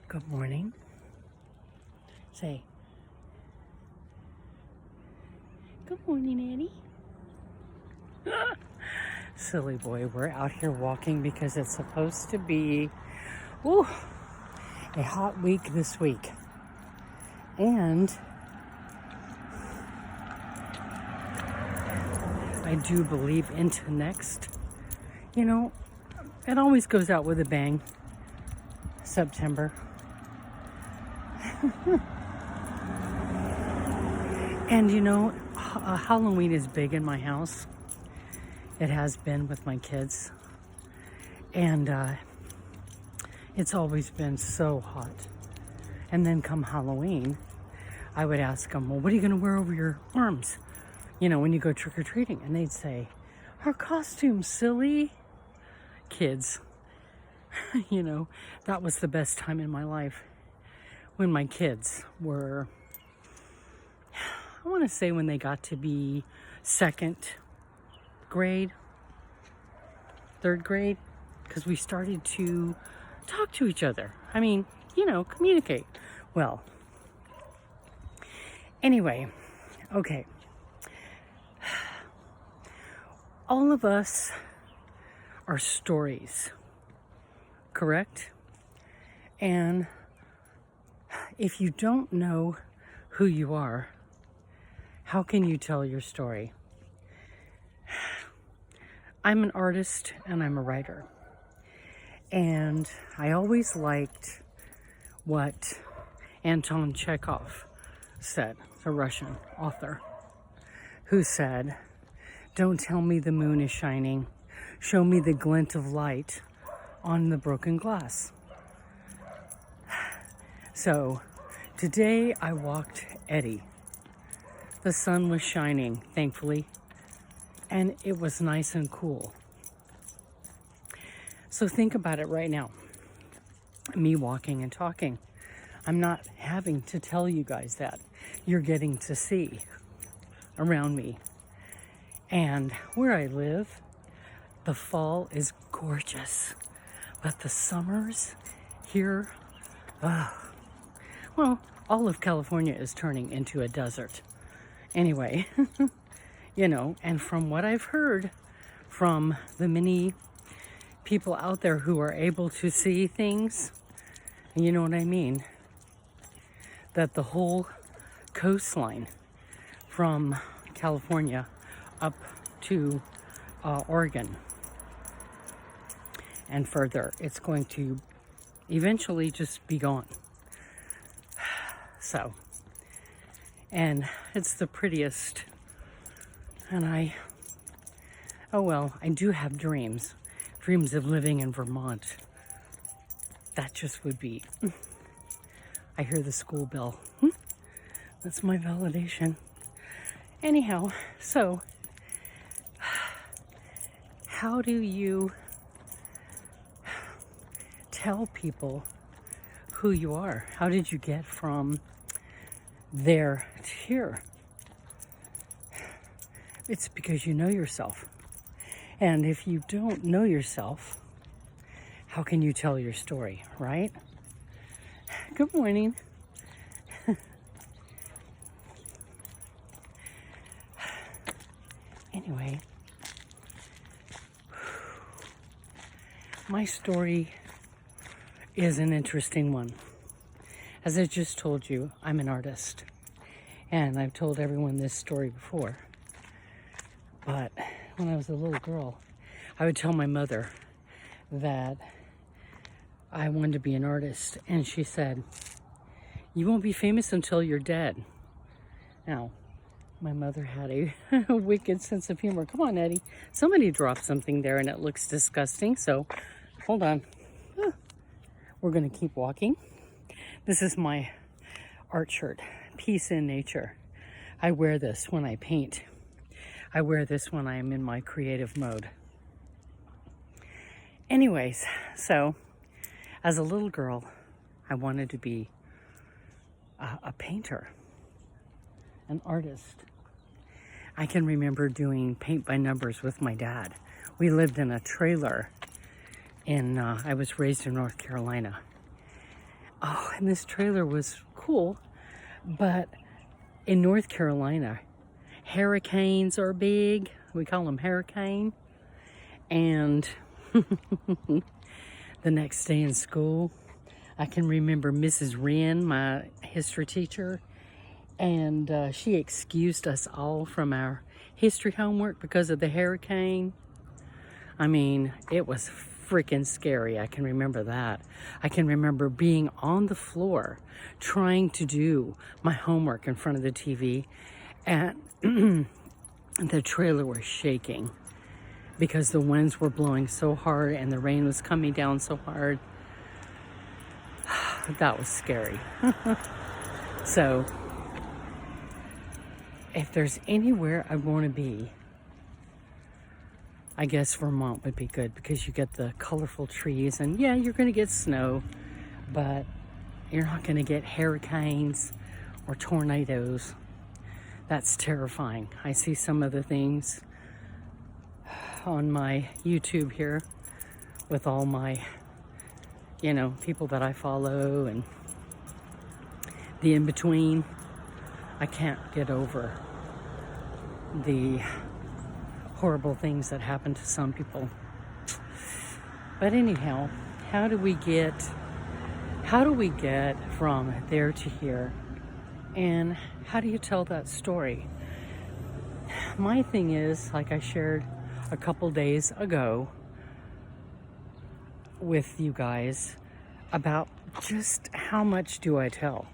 Good morning. Say, good morning, Eddie. Silly boy, we're out here walking because it's supposed to be a hot week this week. And I do believe into next. You know, it always goes out with a bang. September. And you know, Halloween is big in my house. It has been with my kids. And it's always been so hot. And then come Halloween, I would ask them, well, what are you going to wear over your arms? You know, when you go trick-or-treating. And they'd say, our costume, silly. Kids. You know, that was the best time in my life. When my kids were, I want to say when they got to be second grade, third grade, because we started to talk to each other. I mean, you know, communicate. Well, anyway, okay. All of us are stories, correct? And if you don't know who you are, how can you tell your story? I'm an artist and I'm a writer. And I always liked what Anton Chekhov said, the Russian author, who said, don't tell me the moon is shining. Show me the glint of light on the broken glass. So today I walked Eddie. The sun was shining, thankfully, and it was nice and cool. So think about it right now. Me walking and talking. I'm not having to tell you guys that. You're getting to see around me. And where I live, the fall is gorgeous. But the summers here, well, all of California is turning into a desert. Anyway, you know, and from what I've heard from the many people out there who are able to see things, you know what I mean, that the whole coastline from California up to Oregon and further, it's going to eventually just be gone. So, and it's the prettiest. And I do have dreams of living in Vermont. That just would be, I hear the school bell. That's my validation. Anyhow, so how do you tell people who you are? How did you get from there to here? It's because you know yourself. And if you don't know yourself, how can you tell your story, right? Good morning. Anyway, my story is an interesting one. As I just told you, I'm an artist. And I've told everyone this story before. But when I was a little girl, I would tell my mother that I wanted to be an artist. And she said, you won't be famous until you're dead. Now, my mother had a wicked sense of humor. Come on, Eddie. Somebody dropped something there and it looks disgusting. So, hold on. We're going to keep walking. This is my art shirt, Peace in Nature. I wear this when I paint. I wear this when I am in my creative mode. Anyways, so as a little girl, I wanted to be a painter, an artist. I can remember doing paint by numbers with my dad. We lived in a trailer I was raised in North Carolina. Oh, and this trailer was cool, but in North Carolina, hurricanes are big. We call them hurricane. And the next day in school, I can remember Mrs. Wren, my history teacher, and she excused us all from our history homework because of the hurricane. I mean, it was freaking scary. I can remember that. I can remember being on the floor trying to do my homework in front of the TV, and the trailer was shaking because the winds were blowing so hard and the rain was coming down so hard. That was scary. So, if there's anywhere I want to be, I guess Vermont would be good because you get the colorful trees, and yeah, you're going to get snow, but you're not going to get hurricanes or tornadoes. That's terrifying. I see some of the things on my YouTube here with all my, people that I follow and the in-between. I can't get over the horrible things that happen to some people. But anyhow, how do we get from there to here? And how do you tell that story? My thing is, like I shared a couple days ago with you guys, about just how much do I tell?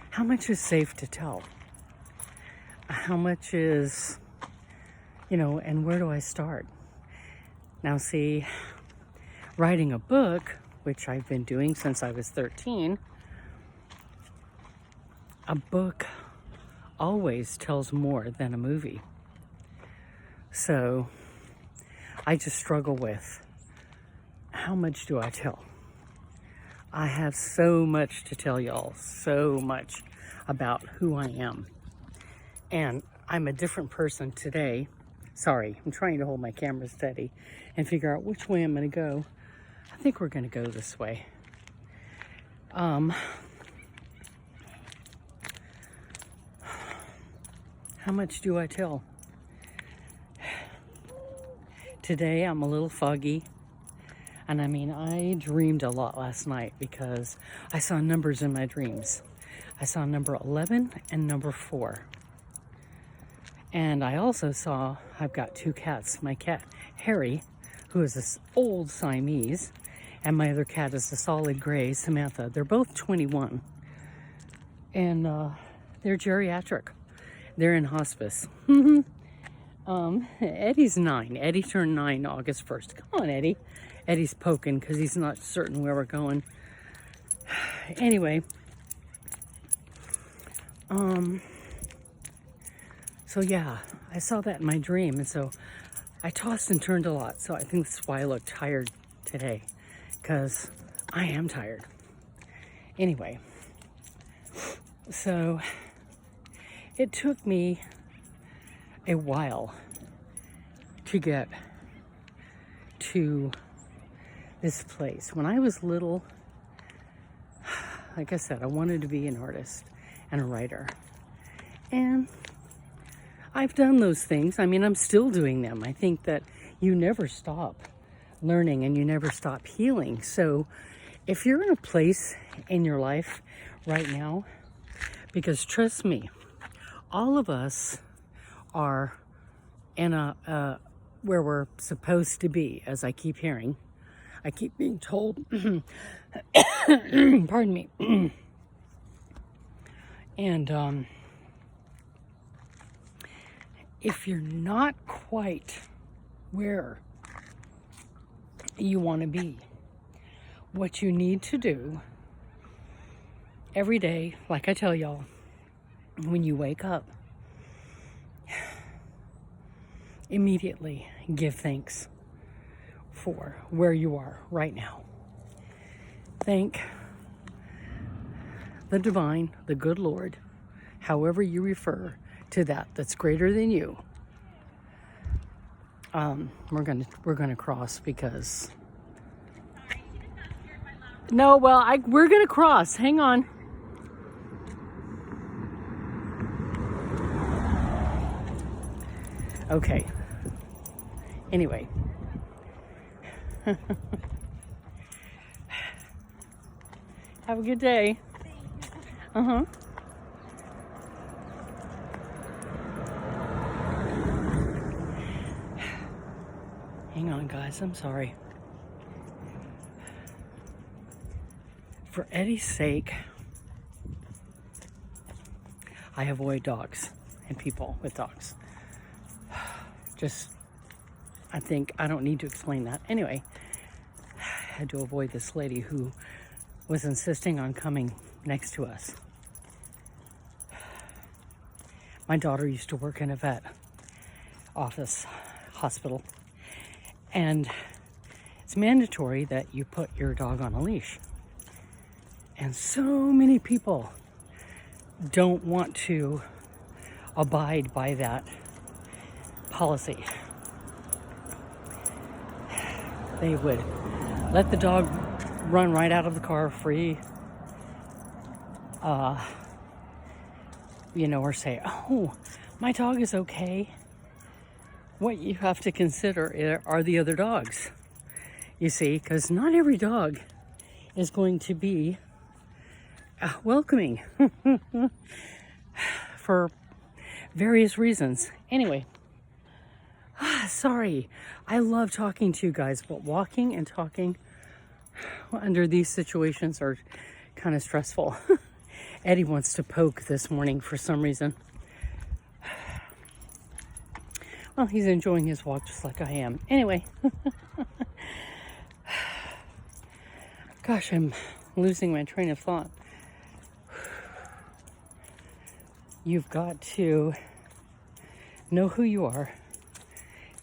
How much is safe to tell? How much is, and where do I start? Now see, writing a book, which I've been doing since I was 13, a book always tells more than a movie. So I just struggle with, how much do I tell? I have so much to tell y'all, so much about who I am. And I'm a different person today. Sorry, I'm trying to hold my camera steady and figure out which way I'm going to go. I think we're going to go this way. How much do I tell? Today I'm a little foggy. And I mean, I dreamed a lot last night because I saw numbers in my dreams. I saw number 11 and number 4. And I also saw, I've got 2 cats. My cat, Harry, who is this old Siamese, and my other cat is a solid gray, Samantha. They're both 21. And they're geriatric. They're in hospice. Eddie's 9. Eddie turned 9 August 1st. Come on, Eddie. Eddie's poking because he's not certain where we're going. Anyway. So yeah, I saw that in my dream, and so I tossed and turned a lot. So I think that's why I look tired today, because I am tired. Anyway, so it took me a while to get to this place. When I was little, like I said, I wanted to be an artist and a writer. And I've done those things. I mean, I'm still doing them. I think that you never stop learning and you never stop healing. So if you're in a place in your life right now, because trust me, all of us are in a where we're supposed to be, as I keep hearing. I keep being told, pardon me. And if you're not quite where you want to be, what you need to do every day, like I tell y'all, when you wake up, immediately give thanks for where you are right now. Thank the divine, the good Lord, however you refer to that that's greater than you. We're gonna cross because No, well, we're gonna cross. Hang on. Okay. Anyway. Have a good day. Uh-huh. Hang on, guys. I'm sorry. For Eddie's sake, I avoid dogs and people with dogs. I think I don't need to explain that. Anyway, I had to avoid this lady who was insisting on coming next to us. My daughter used to work in a vet office, hospital, and it's mandatory that you put your dog on a leash. And so many people don't want to abide by that policy. They would let the dog run right out of the car free, or say, oh, my dog is okay. What you have to consider are the other dogs, you see, because not every dog is going to be welcoming for various reasons. Anyway, sorry, I love talking to you guys, but walking and talking under these situations are kind of stressful. Eddie wants to poke this morning for some reason. Well, he's enjoying his walk just like I am. Anyway, gosh, I'm losing my train of thought. You've got to know who you are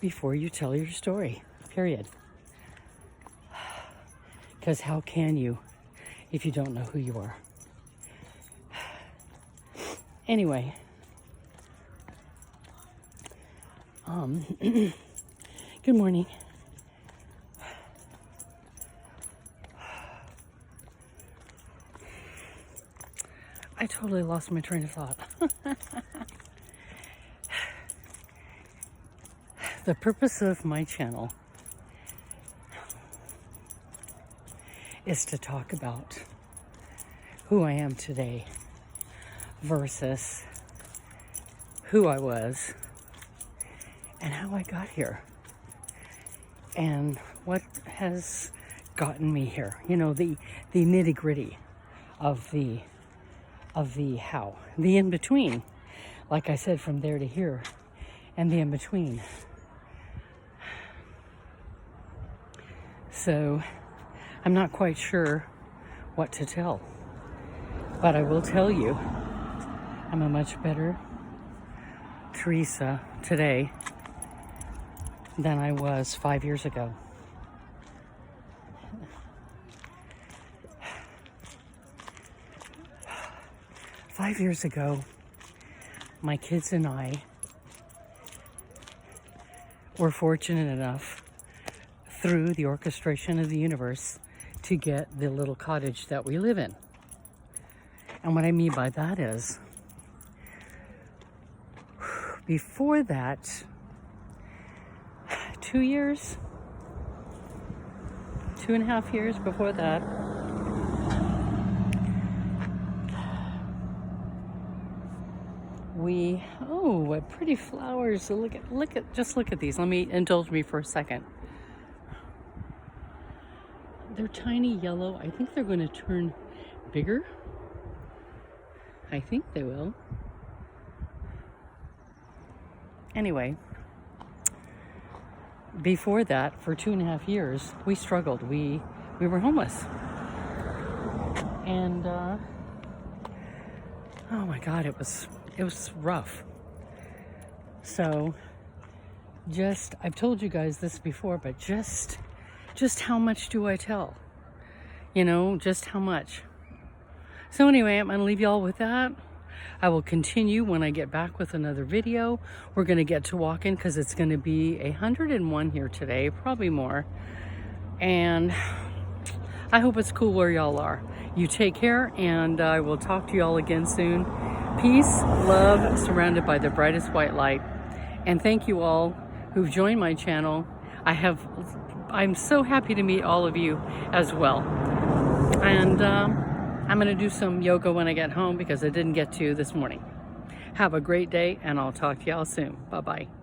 before you tell your story, period. Because how can you if you don't know who you are? Anyway, good morning. I totally lost my train of thought. The purpose of my channel is to talk about who I am today versus who I was and how I got here and what has gotten me here. You know, the nitty-gritty of the how, the in-between, like I said, from there to here, and the in-between. So I'm not quite sure what to tell, but I will tell you I'm a much better Teresa today than I was 5 years ago. Five years ago, my kids and I were fortunate enough, through the orchestration of the universe, to get the little cottage that we live in. And what I mean by that is, before that, 2 years, 2.5 years before that, what pretty flowers. Just look at these. Let me indulge me for a second. They're tiny yellow. I think they're going to turn bigger. I think they will. Anyway, before that, for 2.5 years, we struggled. We were homeless. And, oh my God, it was rough. So, I've told you guys this before, but just how much do I tell? You know, just how much. So anyway, I'm going to leave y'all with that. I will continue when I get back with another video. We're going to get to walking because it's going to be 101 here today, probably more. And I hope it's cool where y'all are. You take care, and I will talk to y'all again soon. Peace, love, surrounded by the brightest white light. And thank you all who've joined my channel. I'm so happy to meet all of you as well. And I'm gonna do some yoga when I get home because I didn't get to this morning. Have a great day, and I'll talk to y'all soon. Bye-bye.